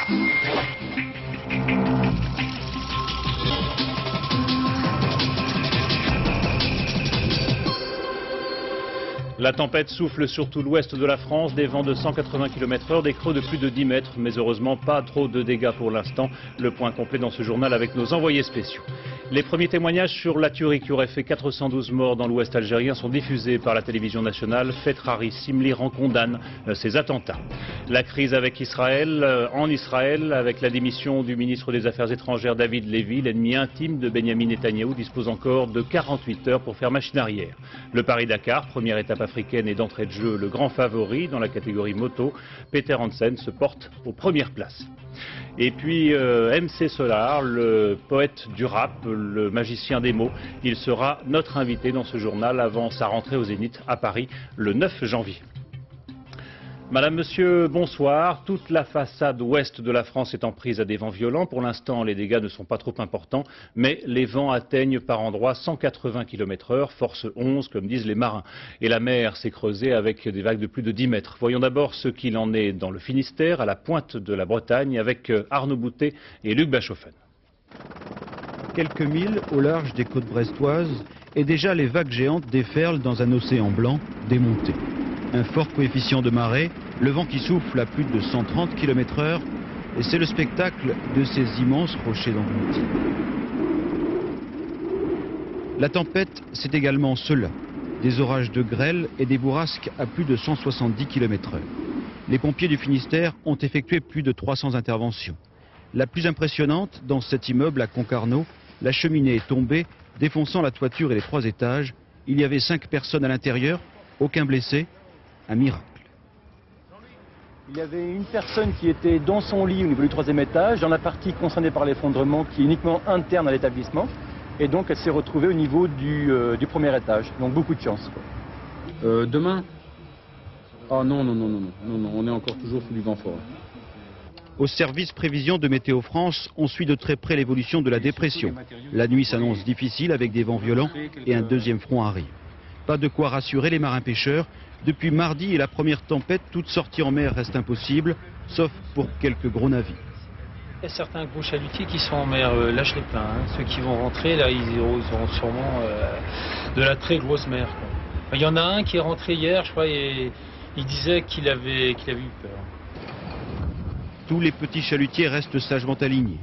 La tempête souffle sur tout l'ouest de la France, des vents de 180 km/h, des creux de plus de 10 mètres, mais heureusement pas trop de dégâts pour l'instant. Le point complet dans ce journal avec nos envoyés spéciaux. Les premiers témoignages sur la tuerie qui aurait fait 412 morts dans l'ouest algérien sont diffusés par la télévision nationale. Fetrari Simliran condamne ces attentats. La crise avec Israël, en Israël, avec la démission du ministre des Affaires étrangères David Lévy, l'ennemi intime de Benyamin Netanyahou dispose encore de 48 heures pour faire machine arrière. Le Paris-Dakar, première étape africaine et d'entrée de jeu, le grand favori dans la catégorie moto, Peter Hansen se porte aux premières places. Et puis MC Solar, le poète du rap, le magicien des mots, il sera notre invité dans ce journal avant sa rentrée au Zénith à Paris le 9 janvier. Madame, Monsieur, bonsoir. Toute la façade ouest de la France est en prise à des vents violents. Pour l'instant, les dégâts ne sont pas trop importants, mais les vents atteignent par endroits 180 km/h, force 11, comme disent les marins. Et la mer s'est creusée avec des vagues de plus de 10 mètres. Voyons d'abord ce qu'il en est dans le Finistère, à la pointe de la Bretagne, avec Arnaud Boutet et Luc Bachofen. Quelques milles au large des côtes brestoises, et déjà les vagues géantes déferlent dans un océan blanc démonté. Un fort coefficient de marée, le vent qui souffle à plus de 130 km/h, et c'est le spectacle de ces immenses rochers d'engloutis. La tempête, c'est également cela, des orages de grêle et des bourrasques à plus de 170 km/h. Les pompiers du Finistère ont effectué plus de 300 interventions. La plus impressionnante, dans cet immeuble à Concarneau, la cheminée est tombée, défonçant la toiture et les 3 étages. Il y avait 5 personnes à l'intérieur, aucun blessé. Un miracle. Il y avait une personne qui était dans son lit au niveau du 3e étage, dans la partie concernée par l'effondrement qui est uniquement interne à l'établissement. Et donc elle s'est retrouvée au niveau du 1er étage. Donc beaucoup de chance. Demain? Ah non, on est encore toujours sous du vent fort. Au service prévision de Météo France, on suit de très près l'évolution de la dépression. La nuit s'annonce difficile avec des vents violents et un deuxième front arrive. Pas de quoi rassurer les marins-pêcheurs. Depuis mardi et la première tempête, toute sortie en mer reste impossible, sauf pour quelques gros navires. Il y a certains gros chalutiers qui sont en mer, là je les plains. Ceux qui vont rentrer, là ils auront sûrement de la très grosse mer. Il y en a un qui est rentré hier, je crois, et il disait qu'il avait eu peur. Tous les petits chalutiers restent sagement alignés.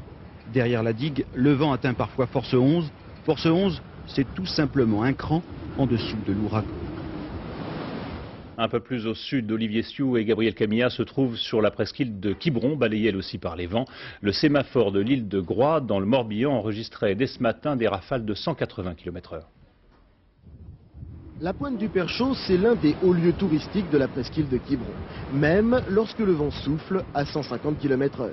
Derrière la digue, le vent atteint parfois force 11. Force 11, c'est tout simplement un cran en dessous de l'ouragan. Un peu plus au sud, Olivier Sioux et Gabriel Camilla se trouvent sur la presqu'île de Quiberon, balayée elle aussi par les vents. Le sémaphore de l'île de Groix, dans le Morbihan, enregistrait dès ce matin des rafales de 180 km/h. La pointe du Perchot, c'est l'un des hauts lieux touristiques de la presqu'île de Quiberon, même lorsque le vent souffle à 150 km/h.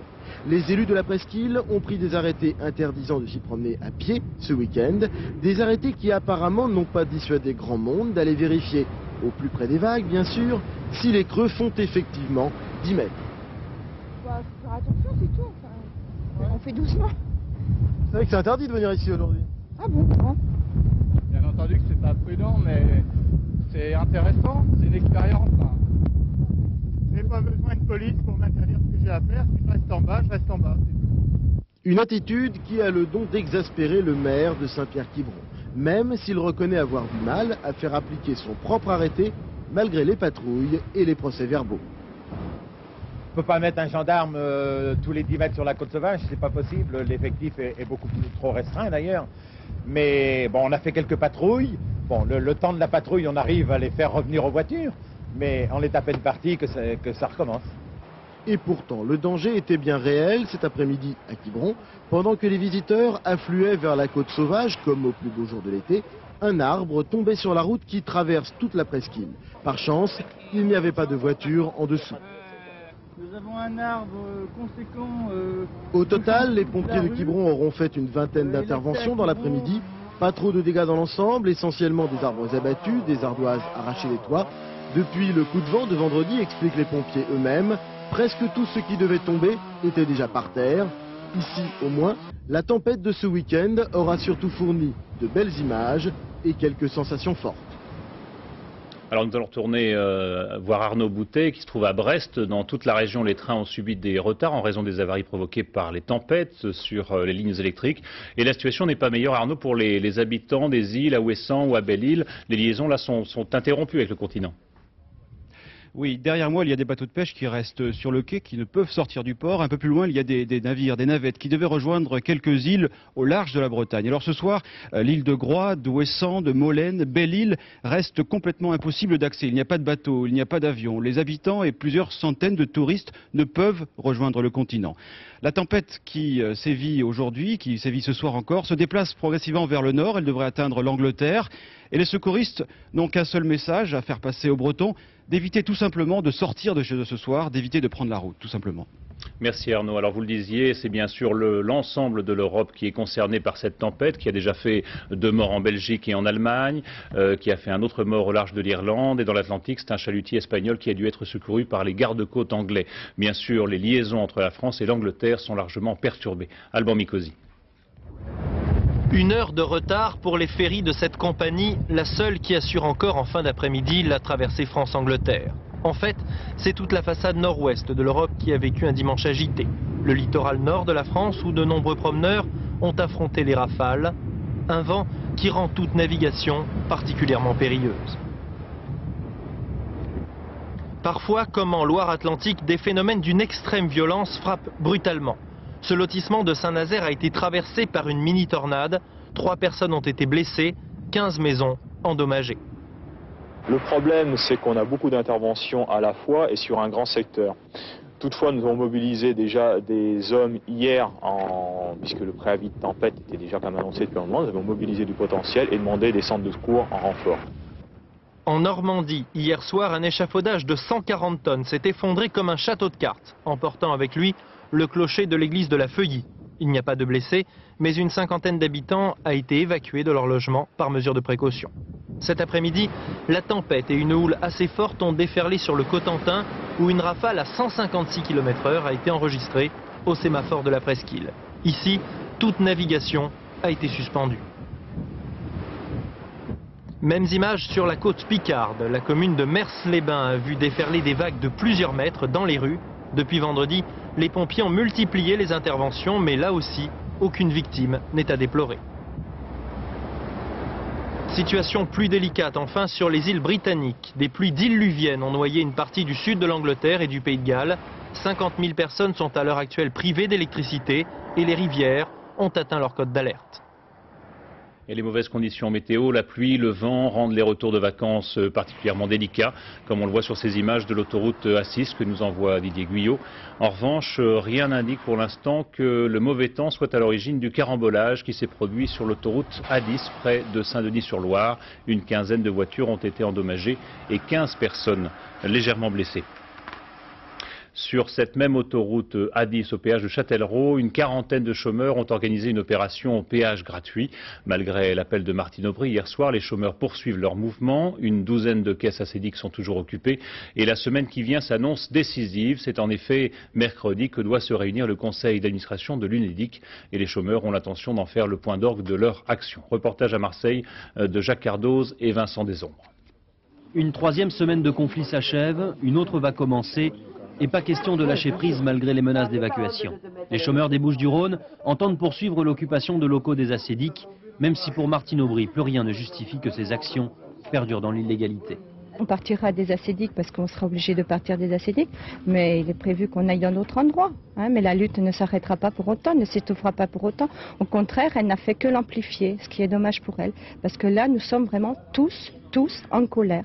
Les élus de la presqu'île ont pris des arrêtés interdisant de s'y promener à pied ce week-end, des arrêtés qui apparemment n'ont pas dissuadé grand monde d'aller vérifier, au plus près des vagues bien sûr, si les creux font effectivement 10 mètres. Bah, faut faire attention, c'est tout. Enfin, on fait doucement. C'est vrai que c'est interdit de venir ici aujourd'hui. Ah bon, bon. Bien entendu que c'est pas prudent, mais c'est intéressant, c'est une expérience. J'ai pas besoin de police pour m'interdire ce que j'ai à faire. Si je reste en bas, je reste en bas. Une attitude qui a le don d'exaspérer le maire de Saint-Pierre-Quiberon, même s'il reconnaît avoir du mal à faire appliquer son propre arrêté, malgré les patrouilles et les procès-verbaux. On ne peut pas mettre un gendarme tous les 10 mètres sur la côte sauvage, c'est pas possible. L'effectif est beaucoup trop restreint d'ailleurs. Mais bon, on a fait quelques patrouilles. Bon, le temps de la patrouille, on arrive à les faire revenir aux voitures. Mais on est à peine parti que ça recommence. Et pourtant, le danger était bien réel cet après-midi à Quiberon. Pendant que les visiteurs affluaient vers la côte sauvage, comme au plus beau jour de l'été, un arbre tombait sur la route qui traverse toute la presqu'île. Par chance, il n'y avait pas de voiture en dessous. Nous avons un arbre conséquent. Au total, les pompiers de Quiberon auront fait une vingtaine d'interventions dans l'après-midi. Pas trop de dégâts dans l'ensemble, essentiellement des arbres abattus, des ardoises arrachées des toits. Depuis le coup de vent de vendredi, expliquent les pompiers eux-mêmes, presque tout ce qui devait tomber était déjà par terre. Ici, au moins, la tempête de ce week-end aura surtout fourni de belles images et quelques sensations fortes. Alors nous allons retourner voir Arnaud Boutet qui se trouve à Brest. Dans toute la région, les trains ont subi des retards en raison des avaries provoquées par les tempêtes sur les lignes électriques. Et la situation n'est pas meilleure, Arnaud, pour les habitants des îles à Ouessant ou à Belle-Île. Les liaisons là sont interrompues avec le continent. Oui, derrière moi, il y a des bateaux de pêche qui restent sur le quai, qui ne peuvent sortir du port. Un peu plus loin, il y a des navires, des navettes qui devaient rejoindre quelques îles au large de la Bretagne. Alors ce soir, l'île de Groix, d'Ouessant, de Molène, Belle-Île reste complètement impossible d'accès. Il n'y a pas de bateau, il n'y a pas d'avion. Les habitants et plusieurs centaines de touristes ne peuvent rejoindre le continent. La tempête qui sévit aujourd'hui, qui sévit ce soir encore, se déplace progressivement vers le nord. Elle devrait atteindre l'Angleterre. Et les secouristes n'ont qu'un seul message à faire passer aux Bretons, d'éviter tout simplement de sortir de chez eux ce soir, d'éviter de prendre la route, tout simplement. Merci Arnaud. Alors vous le disiez, c'est bien sûr l'ensemble de l'Europe qui est concerné par cette tempête, qui a déjà fait 2 morts en Belgique et en Allemagne, qui a fait un autre mort au large de l'Irlande, et dans l'Atlantique, c'est un chalutier espagnol qui a dû être secouru par les gardes-côtes anglais. Bien sûr, les liaisons entre la France et l'Angleterre sont largement perturbées. Alban Mikosi. 1 heure de retard pour les ferries de cette compagnie, la seule qui assure encore en fin d'après-midi la traversée France-Angleterre. En fait, c'est toute la façade nord-ouest de l'Europe qui a vécu un dimanche agité. Le littoral nord de la France où de nombreux promeneurs ont affronté les rafales, un vent qui rend toute navigation particulièrement périlleuse. Parfois, comme en Loire-Atlantique, des phénomènes d'une extrême violence frappent brutalement. Ce lotissement de Saint-Nazaire a été traversé par une mini-tornade. 3 personnes ont été blessées, 15 maisons endommagées. Le problème, c'est qu'on a beaucoup d'interventions à la fois et sur un grand secteur. Toutefois, nous avons mobilisé déjà des hommes hier, puisque le préavis de tempête était déjà quand même annoncé depuis un moment. Nous avons mobilisé du potentiel et demandé des centres de secours en renfort. En Normandie, hier soir, un échafaudage de 140 tonnes s'est effondré comme un château de cartes, emportant avec lui le clocher de l'église de la Feuillie. Il n'y a pas de blessés, mais une 50aine d'habitants a été évacuée de leur logement par mesure de précaution. Cet après-midi, la tempête et une houle assez forte ont déferlé sur le Cotentin, où une rafale à 156 km/h a été enregistrée au sémaphore de la Presqu'île. Ici, toute navigation a été suspendue. Mêmes images sur la côte picarde. La commune de Mers-les-Bains a vu déferler des vagues de plusieurs mètres dans les rues. Depuis vendredi, les pompiers ont multiplié les interventions, mais là aussi, aucune victime n'est à déplorer. Situation plus délicate enfin sur les îles britanniques. Des pluies diluviennes ont noyé une partie du sud de l'Angleterre et du Pays de Galles. 50 000 personnes sont à l'heure actuelle privées d'électricité et les rivières ont atteint leur cote d'alerte. Et les mauvaises conditions météo, la pluie, le vent rendent les retours de vacances particulièrement délicats, comme on le voit sur ces images de l'autoroute A6 que nous envoie Didier Guyot. En revanche, rien n'indique pour l'instant que le mauvais temps soit à l'origine du carambolage qui s'est produit sur l'autoroute A10 près de Saint-Denis-sur-Loire. Une quinzaine de voitures ont été endommagées et 15 personnes légèrement blessées. Sur cette même autoroute A10 au péage de Châtellerault, une quarantaine de chômeurs ont organisé une opération au péage gratuit. Malgré l'appel de Martine Aubry hier soir, les chômeurs poursuivent leur mouvement. Une douzaine de caisses acédiques sont toujours occupées et la semaine qui vient s'annonce décisive. C'est en effet mercredi que doit se réunir le conseil d'administration de l'UNEDIC et les chômeurs ont l'intention d'en faire le point d'orgue de leur action. Reportage à Marseille de Jacques Cardoz et Vincent Desombres. Une 3e semaine de conflit s'achève, une autre va commencer. Et pas question de lâcher prise malgré les menaces d'évacuation. Les chômeurs des Bouches-du-Rhône entendent poursuivre l'occupation de locaux des acédiques, même si pour Martine Aubry, plus rien ne justifie que ces actions perdurent dans l'illégalité. On partira des acédiques parce qu'on sera obligé de partir des acédiques, mais il est prévu qu'on aille dans d'autres endroits. Mais la lutte ne s'arrêtera pas pour autant, ne s'étouffera pas pour autant. Au contraire, elle n'a fait que l'amplifier, ce qui est dommage pour elle. Parce que là, nous sommes vraiment tous en colère.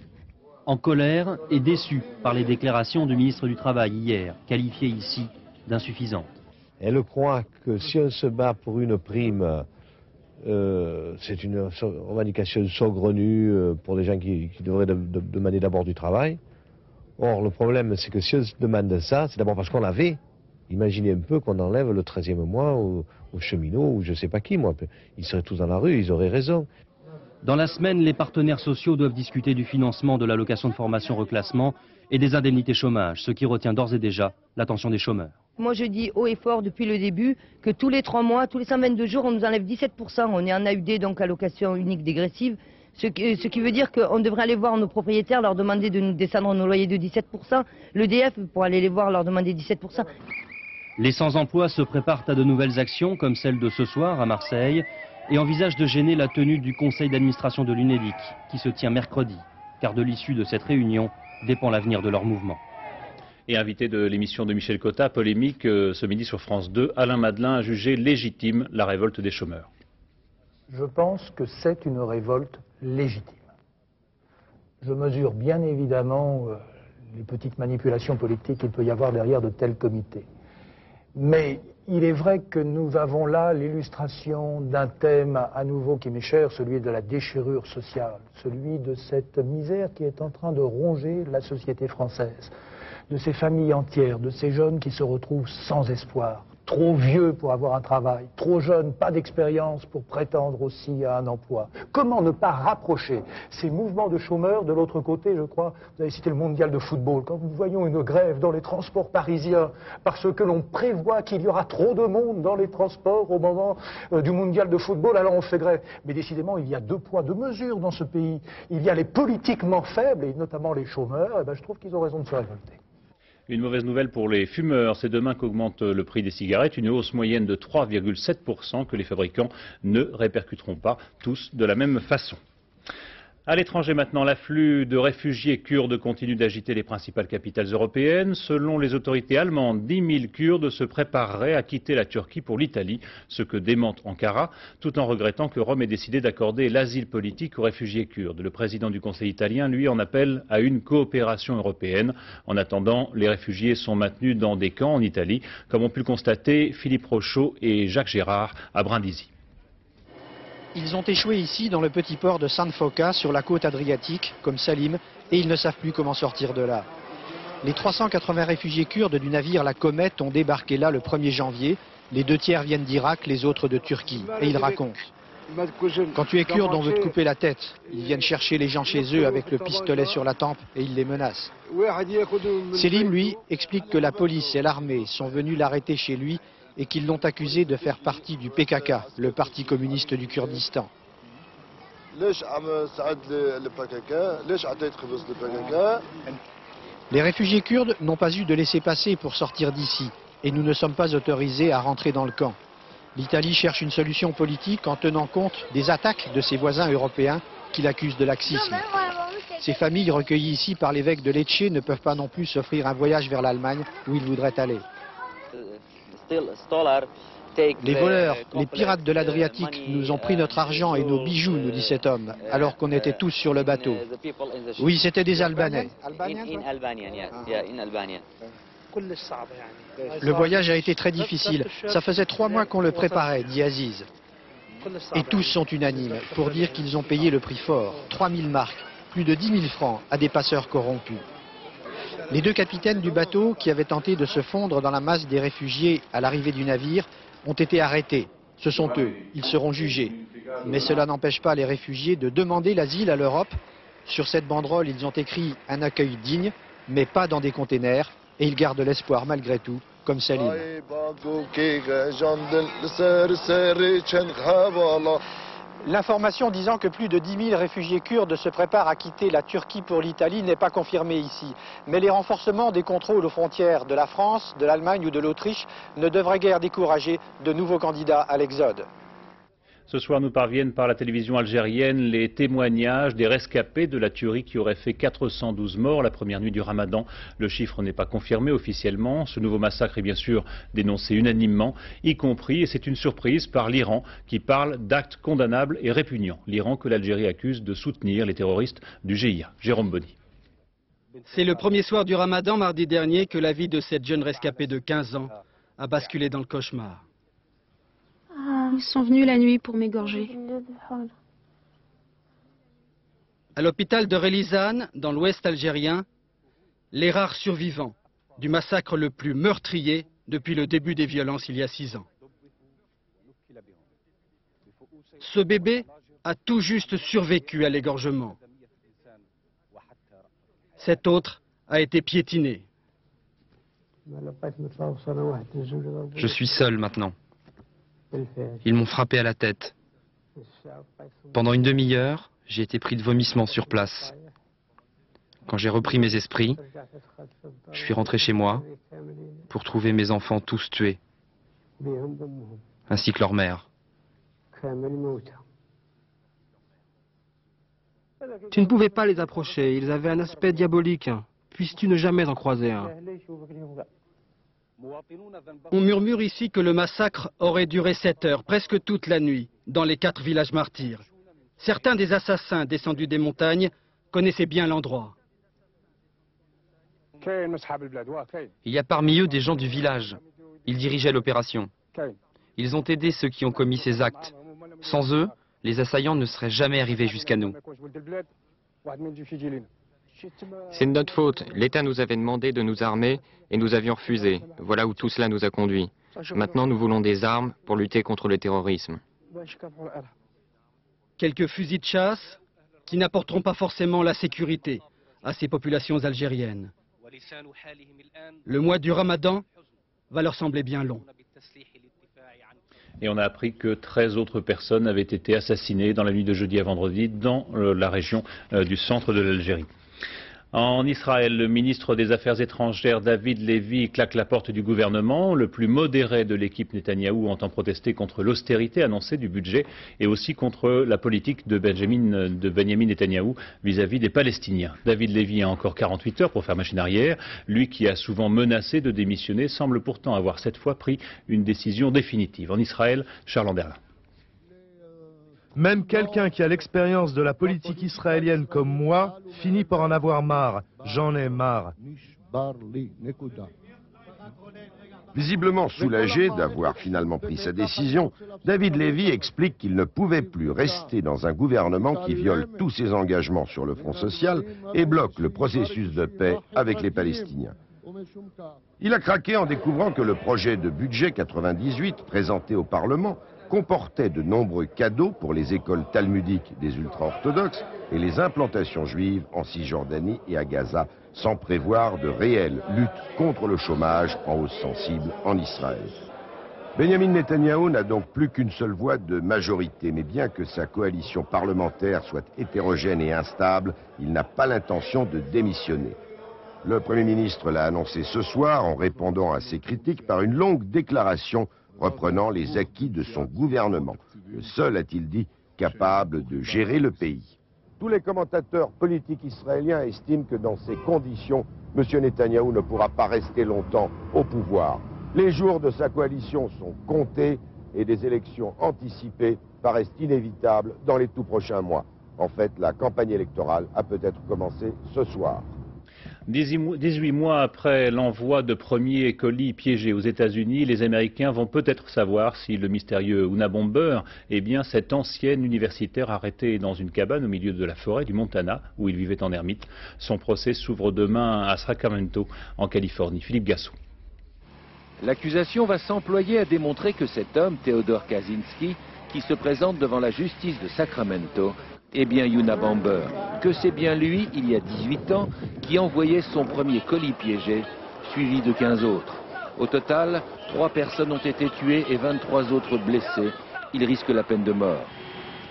En colère et déçu par les déclarations du ministre du Travail hier, qualifiées ici d'insuffisantes. Elle croit que si on se bat pour une prime, c'est une revendication saugrenue pour des gens qui devraient demander d'abord du travail. Or, le problème, c'est que si on se demande ça, c'est d'abord parce qu'on l'avait. Imaginez un peu qu'on enlève le 13e mois aux cheminots ou je ne sais pas qui, moi. Ils seraient tous dans la rue, ils auraient raison. Dans la semaine, les partenaires sociaux doivent discuter du financement de l'allocation de formation reclassement et des indemnités chômage, ce qui retient d'ores et déjà l'attention des chômeurs. Moi je dis haut et fort depuis le début que tous les 3 mois, tous les 122 jours, on nous enlève 17%. On est en AUD, donc allocation unique dégressive. Ce qui veut dire qu'on devrait aller voir nos propriétaires, leur demander de nous descendre nos loyers de 17%. L'EDF, pour aller les voir, leur demander 17%. Les sans-emploi se préparent à de nouvelles actions, comme celle de ce soir à Marseille, et envisagent de gêner la tenue du conseil d'administration de l'UNEDIC, qui se tient mercredi, car de l'issue de cette réunion dépend l'avenir de leur mouvement. Et invité de l'émission de Michel Cotta, polémique ce midi sur France 2, Alain Madelin a jugé légitime la révolte des chômeurs. Je pense que c'est une révolte légitime. Je mesure bien évidemment les petites manipulations politiques qu'il peut y avoir derrière de tels comités. Mais il est vrai que nous avons là l'illustration d'un thème à nouveau qui m'est cher, celui de la déchirure sociale, celui de cette misère qui est en train de ronger la société française, de ces familles entières, de ces jeunes qui se retrouvent sans espoir, trop vieux pour avoir un travail, trop jeunes, pas d'expérience pour prétendre aussi à un emploi. Comment ne pas rapprocher ces mouvements de chômeurs de l'autre côté, je crois, vous avez cité le mondial de football, quand nous voyons une grève dans les transports parisiens, parce que l'on prévoit qu'il y aura trop de monde dans les transports au moment du mondial de football, alors on fait grève. Mais décidément, il y a deux poids, deux mesures dans ce pays. Il y a les politiquement faibles, et notamment les chômeurs, et ben, je trouve qu'ils ont raison de se révolter. Une mauvaise nouvelle pour les fumeurs, c'est demain qu'augmente le prix des cigarettes, une hausse moyenne de 3,7% que les fabricants ne répercuteront pas tous de la même façon. À l'étranger maintenant, l'afflux de réfugiés kurdes continue d'agiter les principales capitales européennes. Selon les autorités allemandes, 10 000 Kurdes se prépareraient à quitter la Turquie pour l'Italie, ce que démente Ankara, tout en regrettant que Rome ait décidé d'accorder l'asile politique aux réfugiés kurdes. Le président du Conseil italien, lui, en appelle à une coopération européenne. En attendant, les réfugiés sont maintenus dans des camps en Italie, comme ont pu le constater Philippe Rochaud et Jacques Gérard à Brindisi. Ils ont échoué ici dans le petit port de San Foca sur la côte adriatique, comme Salim, et ils ne savent plus comment sortir de là. Les 380 réfugiés kurdes du navire La Comète ont débarqué là le 1er janvier. Les 2 tiers viennent d'Irak, les autres de Turquie. Et ils racontent. Quand tu es kurde, on veut te couper la tête. Ils viennent chercher les gens chez eux avec le pistolet sur la tempe et ils les menacent. Selim, lui, explique que la police et l'armée sont venus l'arrêter chez lui et qu'ils l'ont accusé de faire partie du PKK, le parti communiste du Kurdistan. Les réfugiés kurdes n'ont pas eu de laissez-passer pour sortir d'ici et nous ne sommes pas autorisés à rentrer dans le camp. L'Italie cherche une solution politique en tenant compte des attaques de ses voisins européens qui l'accusent de laxisme. Ces familles recueillies ici par l'évêque de Lecce ne peuvent pas non plus s'offrir un voyage vers l'Allemagne où ils voudraient aller. Les voleurs, les pirates de l'Adriatique nous ont pris notre argent et nos bijoux, nous dit cet homme, alors qu'on était tous sur le bateau. Oui, c'était des Albanais. Le voyage a été très difficile. Ça faisait 3 mois qu'on le préparait, dit Aziz. Et tous sont unanimes pour dire qu'ils ont payé le prix fort, 3000 marks, plus de 10 000 francs à des passeurs corrompus. Les 2 capitaines du bateau qui avaient tenté de se fondre dans la masse des réfugiés à l'arrivée du navire ont été arrêtés. Ce sont eux, ils seront jugés. Mais cela n'empêche pas les réfugiés de demander l'asile à l'Europe. Sur cette banderole, ils ont écrit un accueil digne, mais pas dans des containers. Et ils gardent l'espoir malgré tout, comme Salim. L'information disant que plus de 10 000 réfugiés kurdes se préparent à quitter la Turquie pour l'Italie n'est pas confirmée ici. Mais les renforcements des contrôles aux frontières de la France, de l'Allemagne ou de l'Autriche ne devraient guère décourager de nouveaux candidats à l'exode. Ce soir nous parviennent par la télévision algérienne les témoignages des rescapés de la tuerie qui aurait fait 412 morts la première nuit du Ramadan. Le chiffre n'est pas confirmé officiellement. Ce nouveau massacre est bien sûr dénoncé unanimement, y compris, et c'est une surprise, par l'Iran qui parle d'actes condamnables et répugnants. L'Iran que l'Algérie accuse de soutenir les terroristes du GIA. Jérôme Bonny. C'est le premier soir du Ramadan, mardi dernier, que la vie de cette jeune rescapée de 15 ans a basculé dans le cauchemar. Ils sont venus la nuit pour m'égorger. À l'hôpital de Relizane, dans l'ouest algérien, les rares survivants du massacre le plus meurtrier depuis le début des violences il y a 6 ans. Ce bébé a tout juste survécu à l'égorgement. Cet autre a été piétiné. Je suis seul maintenant. Ils m'ont frappé à la tête. Pendant une demi-heure, J'ai été pris de vomissements sur place. Quand j'ai repris mes esprits, je suis rentré chez moi pour trouver mes enfants tous tués, ainsi que leur mère. Tu ne pouvais pas les approcher, ils avaient un aspect diabolique. Puisses-tu ne jamais en croiser un? On murmure ici que le massacre aurait duré 7 heures, presque toute la nuit, dans les 4 villages martyrs. Certains des assassins descendus des montagnes connaissaient bien l'endroit. Il y a parmi eux des gens du village. Ils dirigeaient l'opération. Ils ont aidé ceux qui ont commis ces actes. Sans eux, les assaillants ne seraient jamais arrivés jusqu'à nous. C'est de notre faute. L'État nous avait demandé de nous armer et nous avions refusé. Voilà où tout cela nous a conduits. Maintenant, nous voulons des armes pour lutter contre le terrorisme. Quelques fusils de chasse qui n'apporteront pas forcément la sécurité à ces populations algériennes. Le mois du Ramadan va leur sembler bien long. Et on a appris que 13 autres personnes avaient été assassinées dans la nuit de jeudi à vendredi dans la région du centre de l'Algérie. En Israël, le ministre des Affaires étrangères David Lévy claque la porte du gouvernement. Le plus modéré de l'équipe Netanyahou entend protester contre l'austérité annoncée du budget et aussi contre la politique de Benjamin Netanyahou vis-à-vis des Palestiniens. David Lévy a encore 48 heures pour faire machine arrière. Lui qui a souvent menacé de démissionner semble pourtant avoir cette fois pris une décision définitive. En Israël, Charles Anderlin. Même quelqu'un qui a l'expérience de la politique israélienne comme moi finit par en avoir marre. J'en ai marre. Visiblement soulagé d'avoir finalement pris sa décision, David Lévy explique qu'il ne pouvait plus rester dans un gouvernement qui viole tous ses engagements sur le front social et bloque le processus de paix avec les Palestiniens. Il a craqué en découvrant que le projet de budget 98 présenté au Parlement comportait de nombreux cadeaux pour les écoles talmudiques des ultra-orthodoxes et les implantations juives en Cisjordanie et à Gaza, sans prévoir de réelle lutte contre le chômage en hausse sensible en Israël. Benjamin Netanyahou n'a donc plus qu'une seule voie de majorité, mais bien que sa coalition parlementaire soit hétérogène et instable, il n'a pas l'intention de démissionner. Le Premier ministre l'a annoncé ce soir en répondant à ses critiques par une longue déclaration reprenant les acquis de son gouvernement. Le seul, a-t-il dit, capable de gérer le pays. Tous les commentateurs politiques israéliens estiment que dans ces conditions, M. Netanyahou ne pourra pas rester longtemps au pouvoir. Les jours de sa coalition sont comptés et des élections anticipées paraissent inévitables dans les tout prochains mois. En fait, la campagne électorale a peut-être commencé ce soir. 18 mois après l'envoi de premiers colis piégés aux États-Unis, les Américains vont peut-être savoir si le mystérieux Unabomber est bien cet ancien universitaire arrêté dans une cabane au milieu de la forêt du Montana, où il vivait en ermite. Son procès s'ouvre demain à Sacramento, en Californie. Philippe Gassot. L'accusation va s'employer à démontrer que cet homme, Theodore Kaczynski, qui se présente devant la justice de Sacramento, est bien Unabomber, que c'est bien lui, il y a 18 ans, qui envoyait son premier colis piégé, suivi de 15 autres. Au total, 3 personnes ont été tuées et 23 autres blessées. Il risque la peine de mort.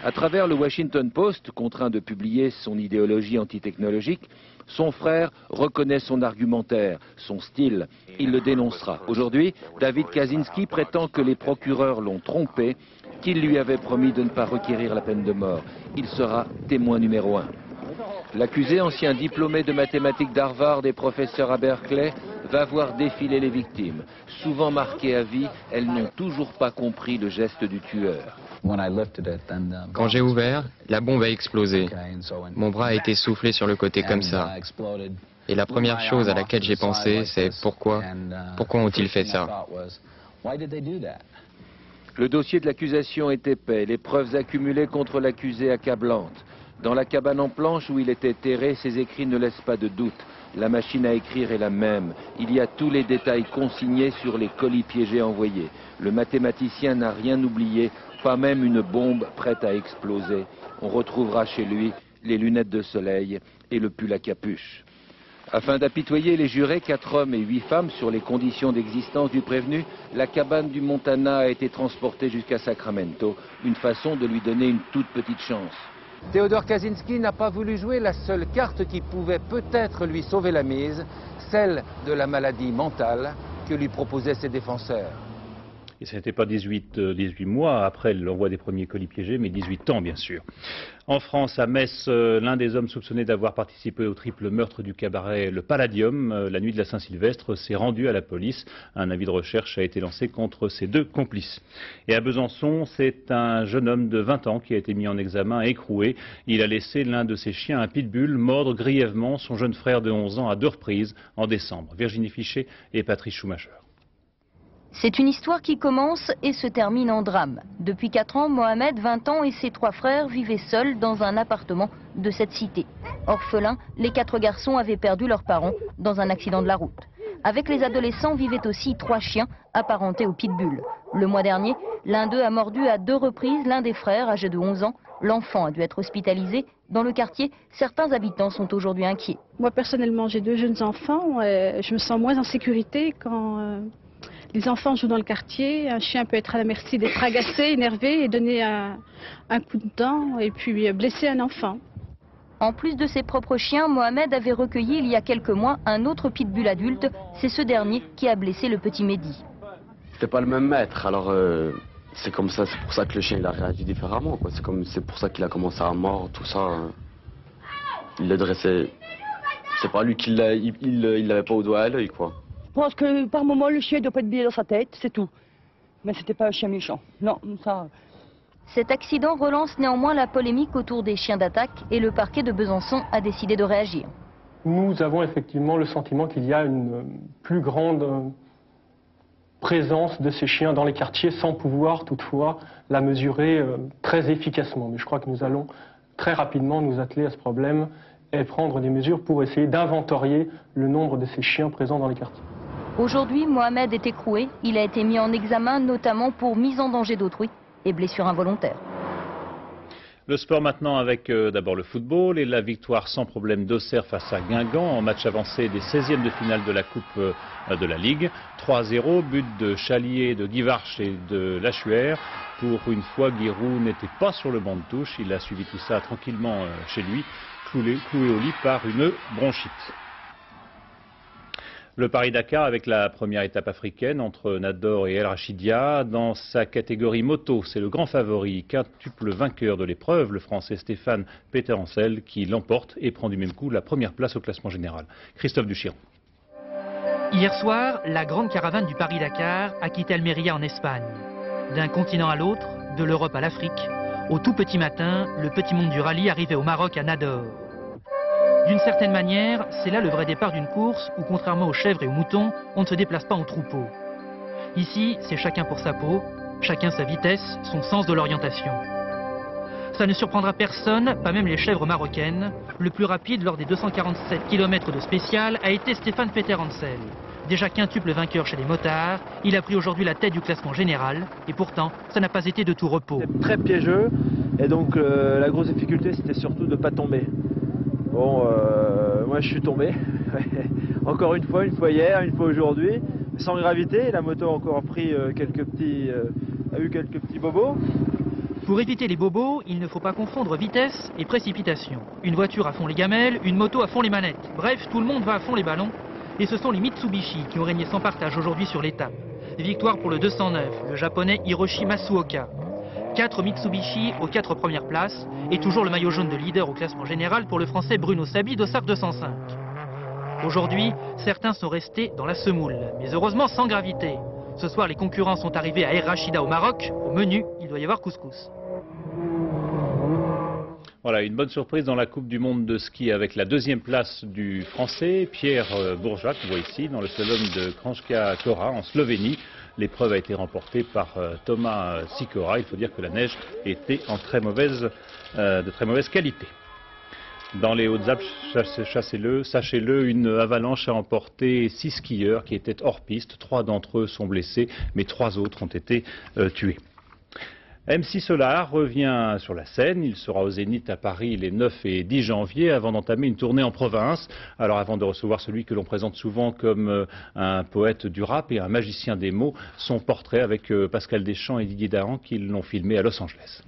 À travers le Washington Post, contraint de publier son idéologie antitechnologique, son frère reconnaît son argumentaire, son style. Il le dénoncera. Aujourd'hui, David Kaczynski prétend que les procureurs l'ont trompé, qu'il lui avait promis de ne pas requérir la peine de mort. Il sera témoin numéro 1. L'accusé, ancien diplômé de mathématiques d'Harvard et professeur à Berkeley, va voir défiler les victimes. Souvent marquées à vie, elles n'ont toujours pas compris le geste du tueur. Quand j'ai ouvert, la bombe a explosé. Mon bras a été soufflé sur le côté comme ça. Et la première chose à laquelle j'ai pensé, c'est pourquoi ont-ils fait ça? Le dossier de l'accusation est épais, les preuves accumulées contre l'accusé accablantes. Dans la cabane en planche où il était terré, ses écrits ne laissent pas de doute. La machine à écrire est la même. Il y a tous les détails consignés sur les colis piégés envoyés. Le mathématicien n'a rien oublié, pas même une bombe prête à exploser. On retrouvera chez lui les lunettes de soleil et le pull à capuche. Afin d'apitoyer les jurés, 4 hommes et 8 femmes sur les conditions d'existence du prévenu, la cabane du Montana a été transportée jusqu'à Sacramento, une façon de lui donner une toute petite chance. Théodore Kaczynski n'a pas voulu jouer la seule carte qui pouvait peut-être lui sauver la mise, celle de la maladie mentale que lui proposaient ses défenseurs. Et ce n'était pas 18 mois après l'envoi des premiers colis piégés, mais 18 ans bien sûr. En France, à Metz, l'un des hommes soupçonnés d'avoir participé au triple meurtre du cabaret Le Palladium, la nuit de la Saint-Sylvestre, s'est rendu à la police. Un avis de recherche a été lancé contre ses 2 complices. Et à Besançon, c'est un jeune homme de 20 ans qui a été mis en examen et écroué. Il a laissé l'un de ses chiens, un pitbull, mordre grièvement son jeune frère de 11 ans à 2 reprises en décembre. Virginie Fichet et Patrice Schumacher. C'est une histoire qui commence et se termine en drame. Depuis 4 ans, Mohamed, 20 ans, et ses 3 frères vivaient seuls dans un appartement de cette cité. Orphelins, les 4 garçons avaient perdu leurs parents dans un accident de la route. Avec les adolescents vivaient aussi 3 chiens apparentés au pitbull. Le mois dernier, l'un d'eux a mordu à 2 reprises l'un des frères âgé de 11 ans. L'enfant a dû être hospitalisé. Dans le quartier, certains habitants sont aujourd'hui inquiets. Moi personnellement, j'ai 2 jeunes enfants. Je me sens moins en sécurité quand les enfants jouent dans le quartier. Un chien peut être à la merci d'être agacé, énervé et donner un coup de dent et puis blesser un enfant. En plus de ses propres chiens, Mohamed avait recueilli il y a quelques mois un autre pitbull adulte. C'est ce dernier qui a blessé le petit Mehdi. C'était pas le même maître, alors c'est comme ça, c'est pour ça que le chien il a réagi différemment, quoi. C'est pour ça qu'il a commencé à mordre, tout ça. Il le dressait. C'est pas lui qui il l'avait pas au doigt à l'œil, quoi. Je pense que par moment le chien doit pas être bien dans sa tête, c'est tout. Mais c'était pas un chien méchant. Non, ça. Cet accident relance néanmoins la polémique autour des chiens d'attaque et le parquet de Besançon a décidé de réagir. Nous avons effectivement le sentiment qu'il y a une plus grande présence de ces chiens dans les quartiers sans pouvoir toutefois la mesurer très efficacement. Mais je crois que nous allons très rapidement nous atteler à ce problème et prendre des mesures pour essayer d'inventorier le nombre de ces chiens présents dans les quartiers. Aujourd'hui, Mohamed est écroué. Il a été mis en examen notamment pour mise en danger d'autrui et blessure involontaire. Le sport maintenant avec d'abord le football et la victoire sans problème d'Auxerre face à Guingamp en match avancé des 16e de finale de la Coupe de la Ligue. 3-0, but de Chalier, de Guivarch et de Lachuer. Pour une fois, Giroud n'était pas sur le banc de touche. Il a suivi tout ça tranquillement chez lui, cloué au lit par une bronchite. Le Paris-Dakar avec la première étape africaine entre Nador et El Rachidia. Dans sa catégorie moto, c'est le grand favori, quintuple vainqueur de l'épreuve, le Français Stéphane Peterencel, qui l'emporte et prend du même coup la première place au classement général. Christophe Duchiron. Hier soir, la grande caravane du Paris-Dakar a quitté Almeria en Espagne. D'un continent à l'autre, de l'Europe à l'Afrique, au tout petit matin, le petit monde du rallye arrivait au Maroc à Nador. D'une certaine manière, c'est là le vrai départ d'une course où, contrairement aux chèvres et aux moutons, on ne se déplace pas en troupeau. Ici, c'est chacun pour sa peau, chacun sa vitesse, son sens de l'orientation. Ça ne surprendra personne, pas même les chèvres marocaines. Le plus rapide lors des 247 km de spécial a été Stéphane Peterencel. Déjà quintuple vainqueur chez les motards, il a pris aujourd'hui la tête du classement général. Et pourtant, ça n'a pas été de tout repos. C'est très piégeux et donc la grosse difficulté c'était surtout de ne pas tomber. Bon, moi je suis tombé, encore une fois hier, une fois aujourd'hui, sans gravité, la moto a encore pris a eu quelques petits bobos. Pour éviter les bobos, il ne faut pas confondre vitesse et précipitation. Une voiture à fond les gamelles, une moto à fond les manettes. Bref, tout le monde va à fond les ballons. Et ce sont les Mitsubishi qui ont régné sans partage aujourd'hui sur l'étape. Victoire pour le 209, le japonais Hiroshi Masuoka. 4 Mitsubishi aux 4 premières places et toujours le maillot jaune de leader au classement général pour le français Bruno Sabi d'Ossar 205. Aujourd'hui, certains sont restés dans la semoule, mais heureusement sans gravité. Ce soir, les concurrents sont arrivés à El Rachida au Maroc. Au menu, il doit y avoir couscous. Voilà, une bonne surprise dans la Coupe du Monde de ski avec la 2e place du Français Pierre Bourgeat, qu'on voit ici, dans le slalom de Kranjska Kora en Slovénie. L'épreuve a été remportée par Thomas Sikora. Il faut dire que la neige était en de très mauvaise qualité. Dans les Hautes-Alpes, sachez-le, une avalanche a emporté 6 skieurs qui étaient hors piste. 3 d'entre eux sont blessés, mais 3 autres ont été tués. MC Solar revient sur la scène. Il sera au Zénith à Paris les 9 et 10 janvier avant d'entamer une tournée en province. Alors avant de recevoir celui que l'on présente souvent comme un poète du rap et un magicien des mots, son portrait avec Pascal Deschamps et Didier Dahan qui l'ont filmé à Los Angeles.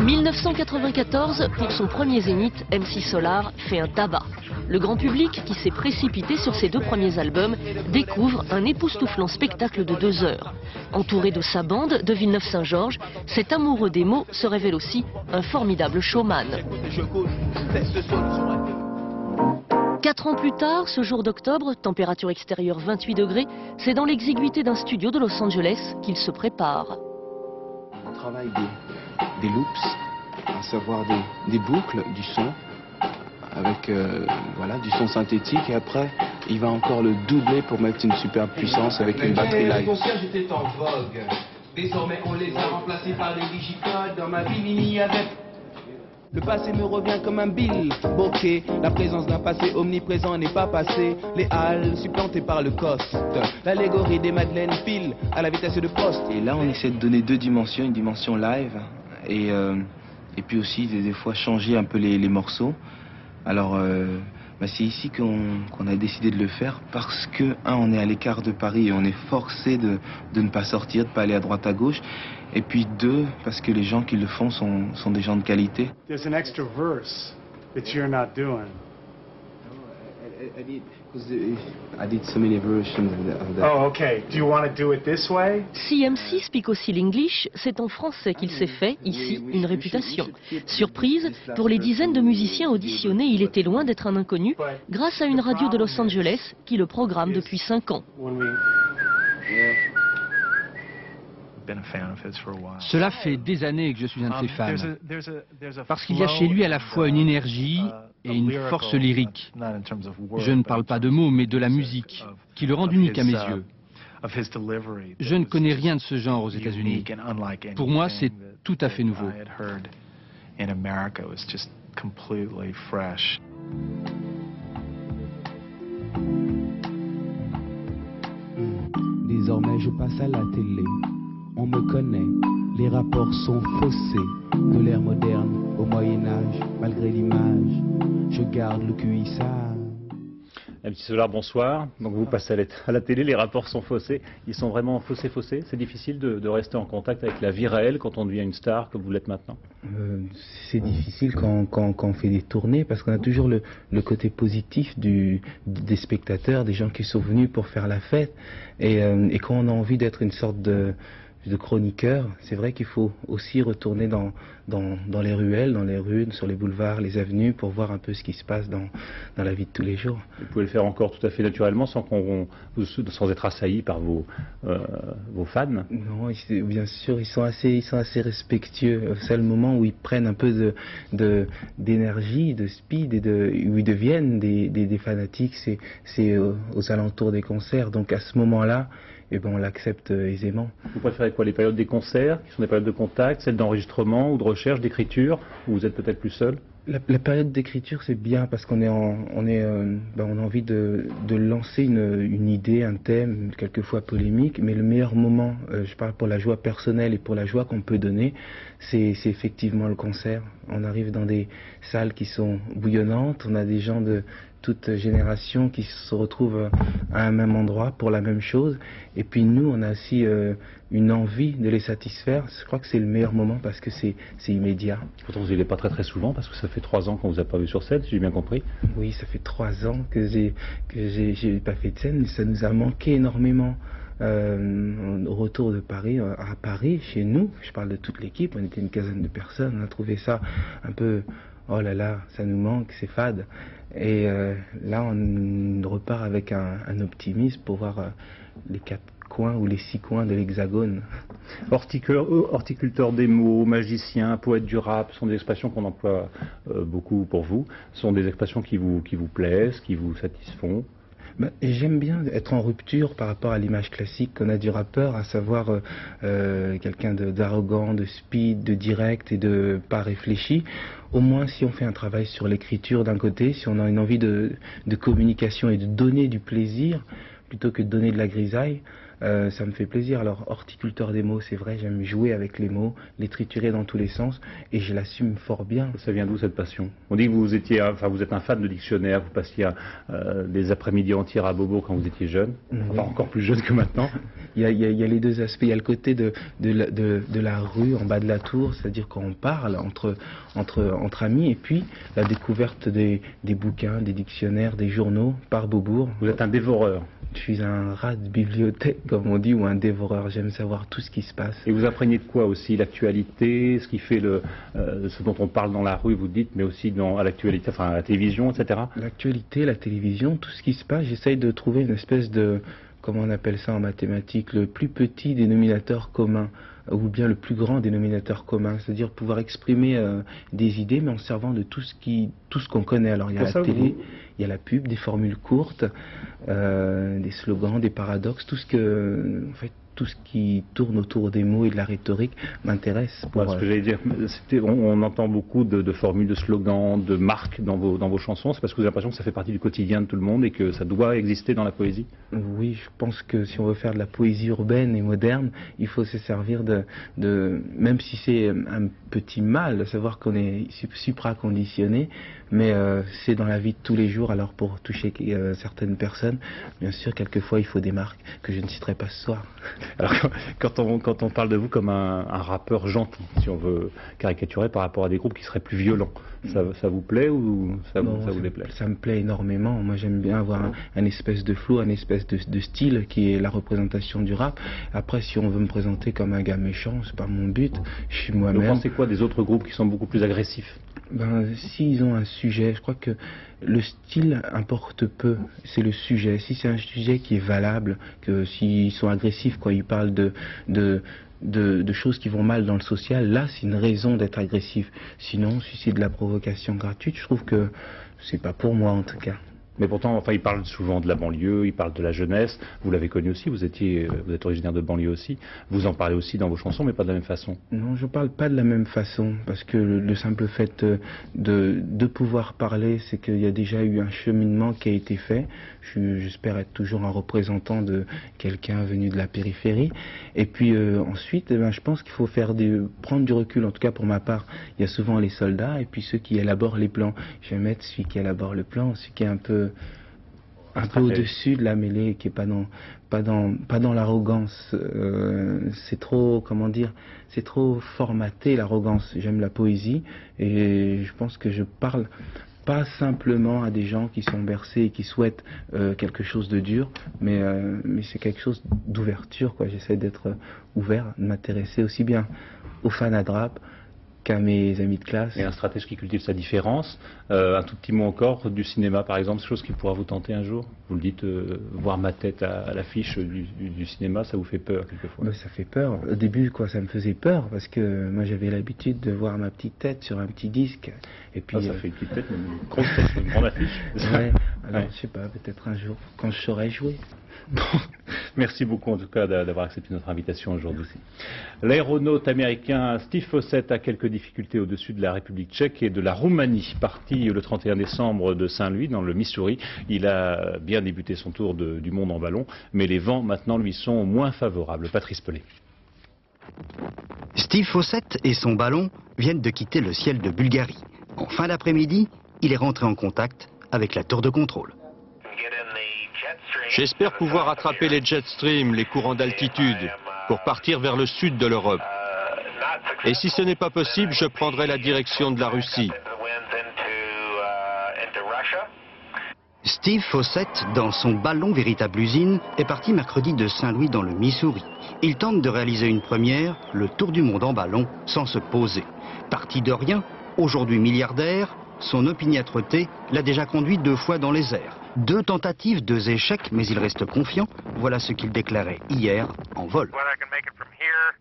1994, pour son premier zénith, MC Solar fait un tabac. Le grand public, qui s'est précipité sur ses deux premiers albums, découvre un époustouflant spectacle de 2 heures. Entouré de sa bande de Villeneuve-Saint-Georges, cet amoureux des mots se révèle aussi un formidable showman. 4 ans plus tard, ce jour d'octobre, température extérieure 28 degrés, c'est dans l'exiguïté d'un studio de Los Angeles qu'il se prépare. On travaille des loops, à savoir des boucles, du son, avec voilà, du son synthétique, et après il va encore le doubler pour mettre une superbe puissance avec une batterie live. Les concierges étaient en vogue. Désormais on les a remplacés par des digicodes. Dans ma vie Mimi avec. Le passé me revient comme un bill bokeh. La présence d'un passé omniprésent n'est pas passé. Les halles supplantées par le coste. L'allégorie des Madeleines file à la vitesse de poste. Et là on essaie de donner 2 dimensions, une dimension live et puis aussi des fois changer un peu les morceaux. Alors c'est ici qu'on a décidé de le faire parce que, on est à l'écart de Paris et on est forcé de ne pas sortir, de ne pas aller à droite à gauche. Et puis 2, parce que les gens qui le font sont des gens de qualité. There's an extra verse that you're not doing. I did so many versions of that. Oh, okay. Do you want to do it this way? Si MC speak aussi l'English, c'est en français qu'il s'est fait, ici, une réputation. Surprise, pour les dizaines de musiciens auditionnés, il était loin d'être un inconnu, grâce à une radio de Los Angeles qui le programme depuis 5 ans. Cela fait des années que je suis un de ses fans, parce qu'il y a chez lui à la fois une énergie et une force lyrique. Je ne parle pas de mots, mais de la musique, qui le rend unique à mes yeux. Je ne connais rien de ce genre aux États-Unis. Pour moi, c'est tout à fait nouveau. Désormais je passe à la télé. On me connaît, les rapports sont faussés. De l'ère moderne au Moyen-Âge, malgré l'image, je garde le QI sage. MC Solar, bonsoir. Donc vous passez à la télé, les rapports sont faussés. Ils sont vraiment faussés. C'est difficile de rester en contact avec la vie réelle quand on devient une star comme vous l'êtes maintenant. C'est difficile quand on fait des tournées parce qu'on a toujours le côté positif des spectateurs, des gens qui sont venus pour faire la fête. Et quand on a envie d'être une sorte de chroniqueur, c'est vrai qu'il faut aussi retourner dans les ruelles, dans les rues, sur les boulevards, les avenues, pour voir un peu ce qui se passe dans la vie de tous les jours. Vous pouvez le faire encore tout à fait naturellement, sans être assailli par vos fans? Non, bien sûr, ils sont assez respectueux. C'est le moment où ils prennent un peu d'énergie, de speed, où ils deviennent des fanatiques, c'est aux alentours des concerts. Donc à ce moment-là, on l'accepte aisément. Vous préférez quoi, les périodes des concerts, qui sont des périodes de contact, celles d'enregistrement ou de recherche, d'écriture, ou vous êtes peut-être plus seul? La période d'écriture, c'est bien parce qu'on a envie de lancer une idée, un thème, quelquefois polémique, mais le meilleur moment, je parle pour la joie personnelle et pour la joie qu'on peut donner, c'est effectivement le concert. On arrive dans des salles qui sont bouillonnantes, on a des gens de toute génération qui se retrouvent à un même endroit pour la même chose, et puis nous on a aussi une envie de les satisfaire. Je crois que c'est le meilleur moment parce que c'est immédiat. Pourtant vous n'y allez pas très souvent parce que ça fait 3 ans qu'on vous a pas vu sur scène, si j'ai bien compris. Oui, ça fait 3 ans que j'ai pas fait de scène, mais ça nous a manqué énormément. Au retour de Paris, à Paris, chez nous, je parle de toute l'équipe, on était une quinzaine de personnes, on a trouvé ça un peu, oh là là, ça nous manque, c'est fade. Et là, on repart avec un optimisme pour voir les 4 coins ou les 6 coins de l'Hexagone. Horticulteur des mots, magicien, poète du rap, sont des expressions qu'on emploie beaucoup pour vous. Ce sont des expressions qui vous plaisent, qui vous satisfont. J'aime bien être en rupture par rapport à l'image classique qu'on a du rappeur, à savoir quelqu'un d'arrogant, de speed, de direct et de pas réfléchi. Au moins, si on fait un travail sur l'écriture d'un côté, si on a une envie de communication et de donner du plaisir, plutôt que de donner de la grisaille, ça me fait plaisir. Alors, horticulteur des mots, c'est vrai, j'aime jouer avec les mots, les triturer dans tous les sens, et je l'assume fort bien. Ça vient d'où cette passion? On dit que vous êtes un fan de dictionnaire, vous passiez des après-midi entières à Beaubourg quand vous étiez jeune, enfin encore plus jeune que maintenant. Il y a les deux aspects, il y a le côté de la rue, en bas de la tour, c'est-à-dire quand on parle entre amis, et puis la découverte des bouquins, des dictionnaires, des journaux par Beaubourg. Vous êtes un dévoreur? Je suis un rat de bibliothèque, comme on dit, ou un dévoreur. J'aime savoir tout ce qui se passe. Et vous imprégnez de quoi aussi? L'actualité, ce qui fait ce dont on parle dans la rue, vous dites, mais aussi à l'actualité, enfin à la télévision, etc. L'actualité, la télévision, tout ce qui se passe, j'essaye de trouver une espèce de, comment on appelle ça en mathématiques, le plus petit dénominateur commun, ou bien le plus grand dénominateur commun, c'est-à-dire pouvoir exprimer des idées, mais en servant de tout ce qu'on connaît. Alors il y a la télé, il y a la pub, des formules courtes, des slogans, des paradoxes, tout ce qui tourne autour des mots et de la rhétorique m'intéresse. Ce que j'allais dire, on entend beaucoup de formules, de slogans, de marques dans vos chansons. C'est parce que vous avez l'impression que ça fait partie du quotidien de tout le monde et que ça doit exister dans la poésie? Oui, je pense que si on veut faire de la poésie urbaine et moderne, il faut se servir même si c'est un petit mal, de savoir qu'on est supraconditionné, mais c'est dans la vie de tous les jours. Alors pour toucher certaines personnes, bien sûr, quelquefois il faut des marques que je ne citerai pas ce soir. Alors quand on parle de vous comme un rappeur gentil, si on veut caricaturer par rapport à des groupes qui seraient plus violents, ça vous plaît ou ça vous déplaît? Ça me plaît énormément. Moi j'aime bien avoir un espèce de flow, un espèce de style qui est la représentation du rap. Après, si on veut me présenter comme un gars méchant, c'est pas mon but. Je suis moi-même. Vous pensez quoi des autres groupes qui sont beaucoup plus agressifs? S'ils ont un sujet, je crois que le style importe peu, c'est le sujet. Si c'est un sujet qui est valable, que s'ils sont agressifs, ils parlent de choses qui vont mal dans le social, là c'est une raison d'être agressif. Sinon, si c'est de la provocation gratuite, je trouve que c'est pas pour moi en tout cas. Mais pourtant, ils parlent souvent de la banlieue, ils parlent de la jeunesse. Vous l'avez connu aussi, vous êtes originaire de banlieue aussi. Vous en parlez aussi dans vos chansons, mais pas de la même façon. Non, je parle pas de la même façon, parce que le simple fait de pouvoir parler, c'est qu'il y a déjà eu un cheminement qui a été fait. J'espère être toujours un représentant de quelqu'un venu de la périphérie. Et puis ensuite, je pense qu'il faut prendre du recul, en tout cas pour ma part. Il y a souvent les soldats et puis ceux qui élaborent les plans. Je vais mettre celui qui élabore le plan, celui qui est un peu au-dessus de la mêlée, qui est pas dans l'arrogance. C'est trop, comment dire, c'est trop formaté l'arrogance. J'aime la poésie et je pense que je parle pas simplement à des gens qui sont bercés et qui souhaitent quelque chose de dur, mais c'est quelque chose d'ouverture, quoi. J'essaie d'être ouvert, de m'intéresser aussi bien aux fans de rap qu'à mes amis de classe. Et un stratège qui cultive sa différence. Un tout petit mot encore du cinéma, par exemple, chose qui pourra vous tenter un jour. Vous le dites, voir ma tête à l'affiche du cinéma, ça vous fait peur quelquefois? Ça fait peur. Au début, ça me faisait peur parce que moi j'avais l'habitude de voir ma petite tête sur un petit disque. Et puis, ça fait une petite tête, une grosse tête, une grande affiche. Ouais. Alors je sais pas, peut-être un jour quand je saurai jouer. Bon, merci beaucoup en tout cas d'avoir accepté notre invitation aujourd'hui. L'aéronaute américain Steve Fossett a quelques difficultés au-dessus de la République tchèque et de la Roumanie. Parti le 31 décembre de Saint-Louis, dans le Missouri, il a bien débuté son tour du monde en ballon, mais les vents maintenant lui sont moins favorables. Patrice Pellet. Steve Fossett et son ballon viennent de quitter le ciel de Bulgarie. En fin d'après-midi, il est rentré en contact avec la tour de contrôle. J'espère pouvoir attraper les jet stream, les courants d'altitude, pour partir vers le sud de l'Europe. Et si ce n'est pas possible, je prendrai la direction de la Russie. Steve Fossett, dans son ballon véritable usine, est parti mercredi de Saint-Louis dans le Missouri. Il tente de réaliser une première, le tour du monde en ballon, sans se poser. Parti de rien, aujourd'hui milliardaire, son opiniâtreté l'a déjà conduit 2 fois dans les airs. 2 tentatives, 2 échecs, mais il reste confiant. Voilà ce qu'il déclarait hier en vol.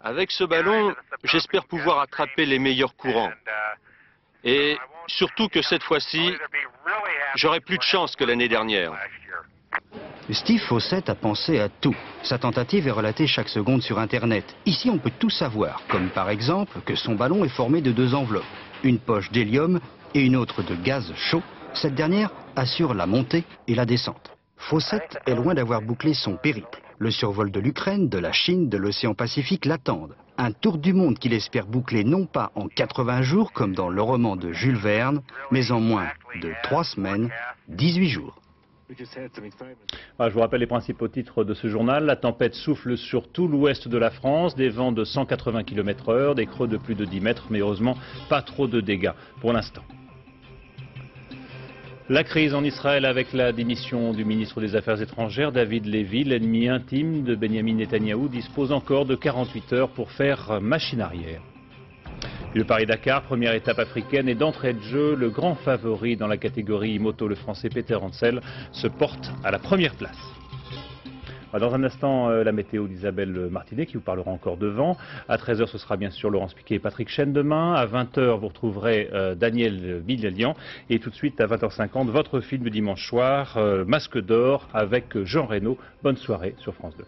Avec ce ballon, j'espère pouvoir attraper les meilleurs courants. Et surtout que cette fois-ci, j'aurai plus de chance que l'année dernière. Steve Fossett a pensé à tout. Sa tentative est relatée chaque seconde sur Internet. Ici, on peut tout savoir, comme par exemple que son ballon est formé de 2 enveloppes. Une poche d'hélium et une autre de gaz chaud. Cette dernière assure la montée et la descente. Fossett est loin d'avoir bouclé son périple. Le survol de l'Ukraine, de la Chine, de l'océan Pacifique l'attendent. Un tour du monde qu'il espère boucler non pas en 80 jours comme dans le roman de Jules Verne, mais en moins de 3 semaines, 18 jours. Je vous rappelle les principaux titres de ce journal. La tempête souffle sur tout l'ouest de la France, des vents de 180 km/h, des creux de plus de 10 mètres, mais heureusement pas trop de dégâts pour l'instant. La crise en Israël avec la démission du ministre des Affaires étrangères, David Lévy, l'ennemi intime de Benjamin Netanyahou, dispose encore de 48 heures pour faire machine arrière. Le Paris-Dakar, première étape africaine, et d'entrée de jeu, le grand favori dans la catégorie moto, le français Peter Hansel, se porte à la première place. Dans un instant, la météo d'Isabelle Martinet qui vous parlera encore de vent. À 13h, ce sera bien sûr Laurence Piquet et Patrick Chêne demain. À 20h, vous retrouverez Daniel Villelian. Et tout de suite, à 20h50, votre film du dimanche soir, Masque d'or avec Jean Reno. Bonne soirée sur France 2.